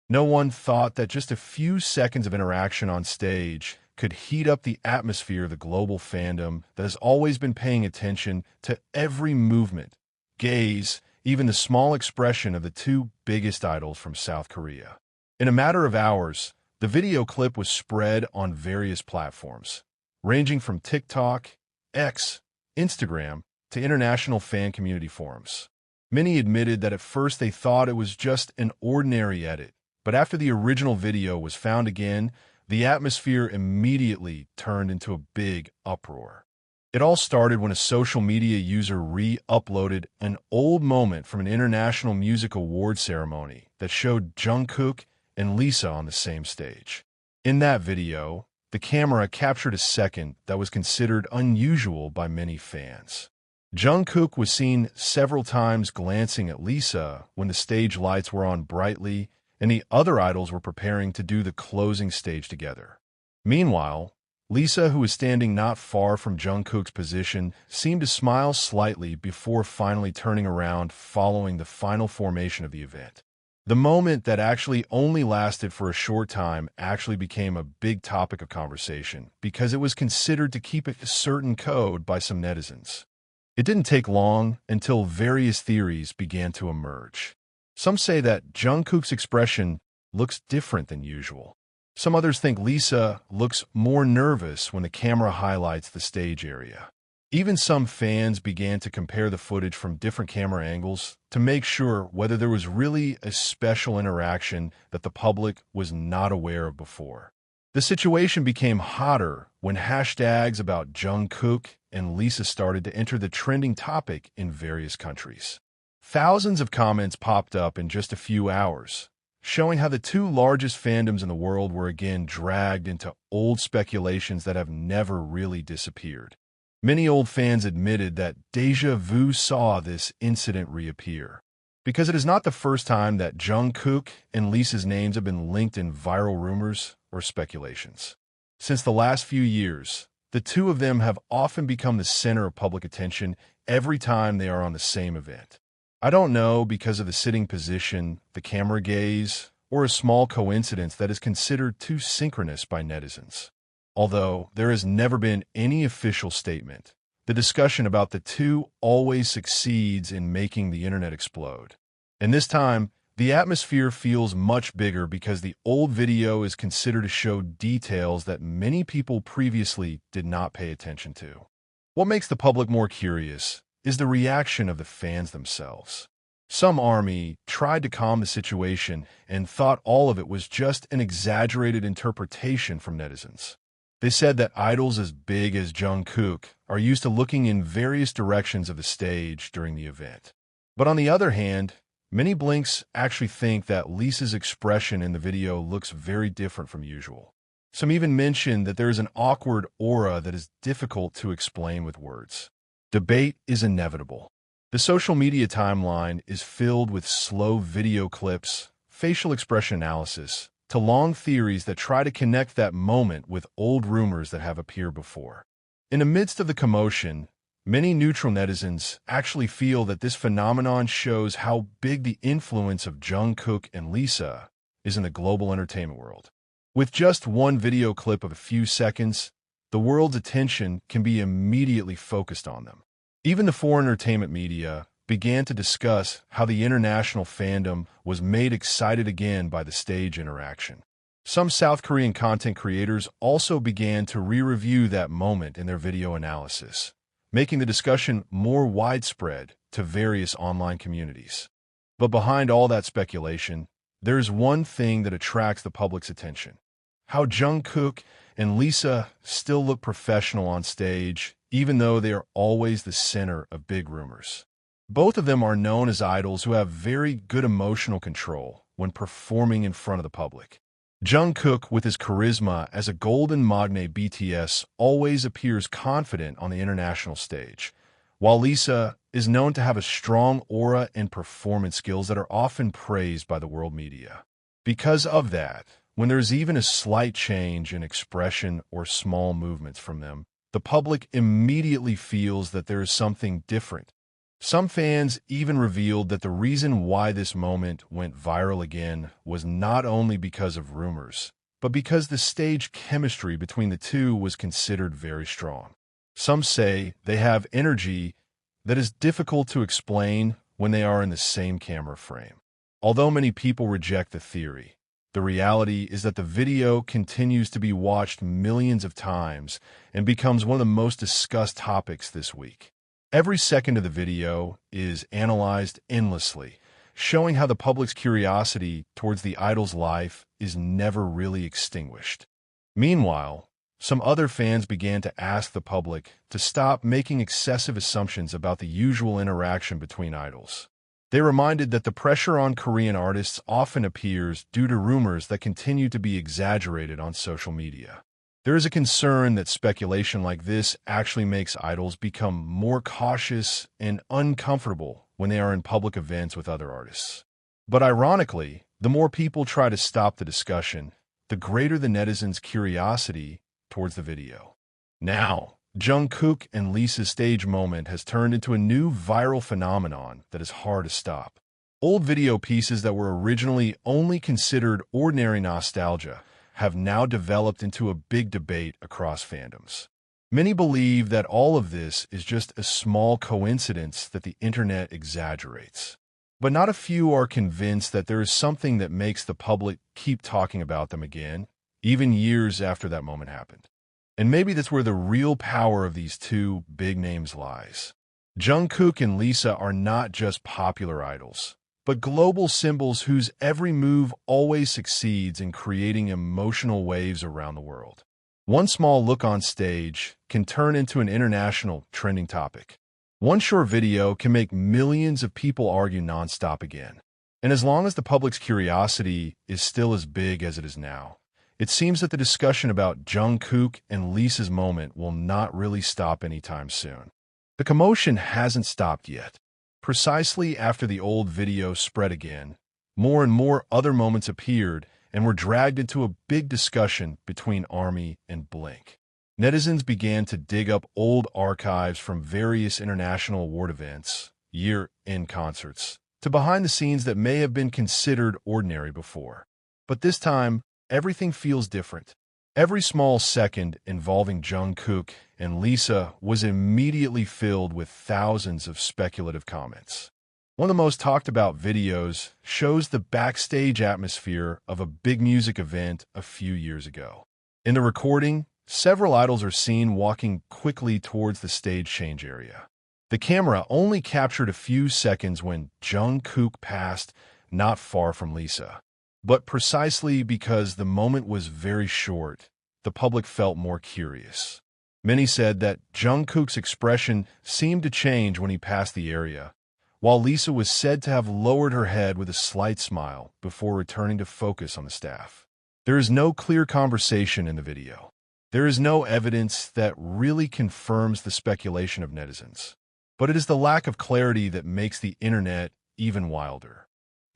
No one thought that just a few seconds of interaction on stage could heat up the atmosphere of the global fandom that has always been paying attention to every movement, gaze, even the small expression of the two biggest idols from South Korea. In a matter of hours, the video clip was spread on various platforms, ranging from TikTok, X, Instagram, to international fan community forums. Many admitted that at first they thought it was just an ordinary edit, but after the original video was found again, the atmosphere immediately turned into a big uproar. It all started when a social media user re-uploaded an old moment from an international music award ceremony that showed Jungkook and Lisa on the same stage. In that video, the camera captured a second that was considered unusual by many fans. Jungkook was seen several times glancing at Lisa when the stage lights were on brightly and the other idols were preparing to do the closing stage together. Meanwhile, Lisa, who was standing not far from Jungkook's position, seemed to smile slightly before finally turning around following the final formation of the event. The moment that actually only lasted for a short time actually became a big topic of conversation because it was considered to keep a certain code by some netizens. It didn't take long until various theories began to emerge. Some say that Jungkook's expression looks different than usual. Some others think Lisa looks more nervous when the camera highlights the stage area. Even some fans began to compare the footage from different camera angles to make sure whether there was really a special interaction that the public was not aware of before. The situation became hotter when hashtags about Jungkook and Lisa started to enter the trending topic in various countries. Thousands of comments popped up in just a few hours, showing how the two largest fandoms in the world were again dragged into old speculations that have never really disappeared. Many old fans admitted that déjà vu saw this incident reappear, because it is not the first time that Jungkook and Lisa's names have been linked in viral rumors or speculations. Since the last few years, the two of them have often become the center of public attention every time they are on the same event. I don't know because of the sitting position, the camera gaze, or a small coincidence that is considered too synchronous by netizens. Although there has never been any official statement, the discussion about the two always succeeds in making the internet explode. And this time, the atmosphere feels much bigger because the old video is considered to show details that many people previously did not pay attention to. What makes the public more curious is the reaction of the fans themselves. Some army tried to calm the situation and thought all of it was just an exaggerated interpretation from netizens. They said that idols as big as Jungkook are used to looking in various directions of the stage during the event. But on the other hand, many blinks actually think that Lisa's expression in the video looks very different from usual. Some even mentioned that there is an awkward aura that is difficult to explain with words. Debate is inevitable. The social media timeline is filled with slow video clips, facial expression analysis, to long theories that try to connect that moment with old rumors that have appeared before. In the midst of the commotion, many neutral netizens actually feel that this phenomenon shows how big the influence of Jungkook and Lisa is in the global entertainment world. With just one video clip of a few seconds, the world's attention can be immediately focused on them. Even the foreign entertainment media began to discuss how the international fandom was made excited again by the stage interaction. Some South Korean content creators also began to re-review that moment in their video analysis, making the discussion more widespread to various online communities. But behind all that speculation, there's one thing that attracts the public's attention: how Jungkook and Lisa still look professional on stage, even though they are always the center of big rumors. Both of them are known as idols who have very good emotional control when performing in front of the public. Jungkook, with his charisma as a golden magne BTS, always appears confident on the international stage, while Lisa is known to have a strong aura and performance skills that are often praised by the world media. Because of that, when there's even a slight change in expression or small movements from them, the public immediately feels that there is something different. Some fans even revealed that the reason why this moment went viral again was not only because of rumors, but because the stage chemistry between the two was considered very strong. Some say they have energy that is difficult to explain when they are in the same camera frame. Although many people reject the theory, the reality is that the video continues to be watched millions of times and becomes one of the most discussed topics this week. Every second of the video is analyzed endlessly, showing how the public's curiosity towards the idol's life is never really extinguished. Meanwhile, some other fans began to ask the public to stop making excessive assumptions about the usual interaction between idols. They reminded that the pressure on Korean artists often appears due to rumors that continue to be exaggerated on social media. There is a concern that speculation like this actually makes idols become more cautious and uncomfortable when they are in public events with other artists. But ironically, the more people try to stop the discussion, the greater the netizens' curiosity towards the video. Now, Jungkook and Lisa's stage moment has turned into a new viral phenomenon that is hard to stop. Old video pieces that were originally only considered ordinary nostalgia have now developed into a big debate across fandoms. Many believe that all of this is just a small coincidence that the internet exaggerates. But not a few are convinced that there is something that makes the public keep talking about them again, even years after that moment happened. And maybe that's where the real power of these two big names lies. Jungkook and Lisa are not just popular idols, but global symbols whose every move always succeeds in creating emotional waves around the world. One small look on stage can turn into an international trending topic. One short video can make millions of people argue nonstop again. And as long as the public's curiosity is still as big as it is now, it seems that the discussion about Jungkook and Lisa's moment will not really stop anytime soon. The commotion hasn't stopped yet. Precisely after the old video spread again, more and more other moments appeared and were dragged into a big discussion between ARMY and Blink. Netizens began to dig up old archives from various international award events, year-end concerts, to behind the scenes that may have been considered ordinary before. But this time, everything feels different. Every small second involving Jungkook and Lisa was immediately filled with thousands of speculative comments. One of the most talked about videos shows the backstage atmosphere of a big music event a few years ago. In the recording, several idols are seen walking quickly towards the stage change area. The camera only captured a few seconds when Jungkook passed not far from Lisa. But precisely because the moment was very short, the public felt more curious. Many said that Jungkook's expression seemed to change when he passed the area, while Lisa was said to have lowered her head with a slight smile before returning to focus on the staff. There is no clear conversation in the video. There is no evidence that really confirms the speculation of netizens. But it is the lack of clarity that makes the internet even wilder.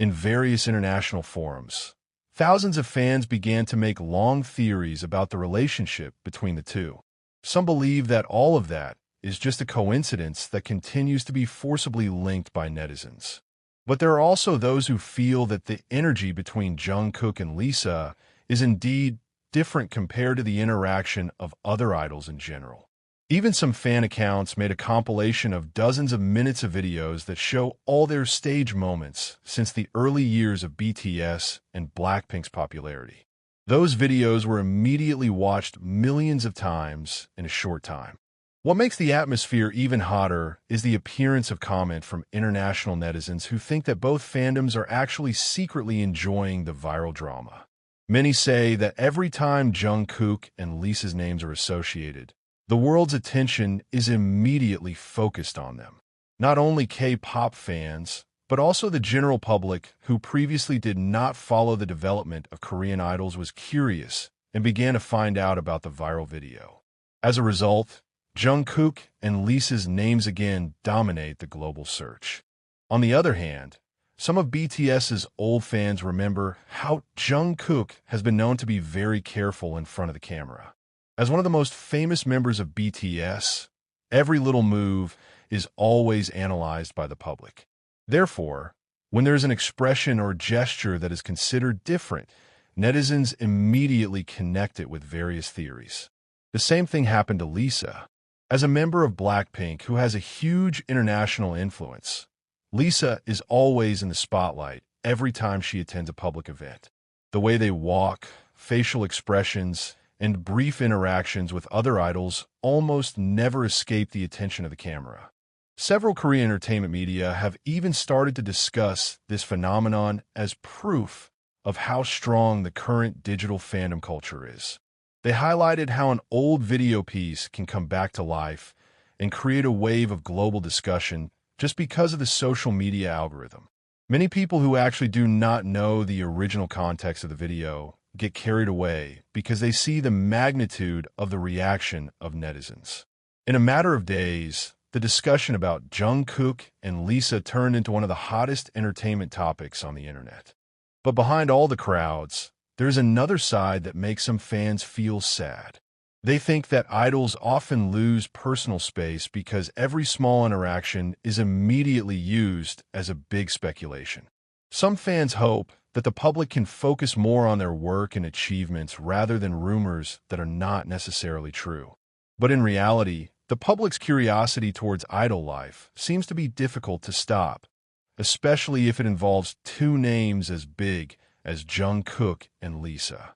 In various international forums, thousands of fans began to make long theories about the relationship between the two. Some believe that all of that is just a coincidence that continues to be forcibly linked by netizens. But there are also those who feel that the energy between Jungkook and Lisa is indeed different compared to the interaction of other idols in general. Even some fan accounts made a compilation of dozens of minutes of videos that show all their stage moments since the early years of BTS and Blackpink's popularity. Those videos were immediately watched millions of times in a short time. What makes the atmosphere even hotter is the appearance of comment from international netizens who think that both fandoms are actually secretly enjoying the viral drama. Many say that every time Jungkook and Lisa's names are associated, the world's attention is immediately focused on them. Not only K-pop fans, but also the general public who previously did not follow the development of Korean idols was curious and began to find out about the viral video. As a result, Jungkook and Lisa's names again dominate the global search. On the other hand, some of BTS's old fans remember how Jungkook has been known to be very careful in front of the camera. As one of the most famous members of BTS, every little move is always analyzed by the public. Therefore, when there is an expression or gesture that is considered different, netizens immediately connect it with various theories. The same thing happened to Lisa. As a member of Blackpink who has a huge international influence, Lisa is always in the spotlight every time she attends a public event. The way they walk, facial expressions, and brief interactions with other idols almost never escape the attention of the camera. Several Korean entertainment media have even started to discuss this phenomenon as proof of how strong the current digital fandom culture is. They highlighted how an old video piece can come back to life and create a wave of global discussion just because of the social media algorithm. Many people who actually do not know the original context of the video get carried away because they see the magnitude of the reaction of netizens. In a matter of days, the discussion about Jungkook and Lisa turned into one of the hottest entertainment topics on the internet. But behind all the crowds, there's another side that makes some fans feel sad. They think that idols often lose personal space because every small interaction is immediately used as a big speculation. Some fans hope that the public can focus more on their work and achievements rather than rumors that are not necessarily true. But in reality, the public's curiosity towards idol life seems to be difficult to stop, especially if it involves two names as big as Jungkook and Lisa.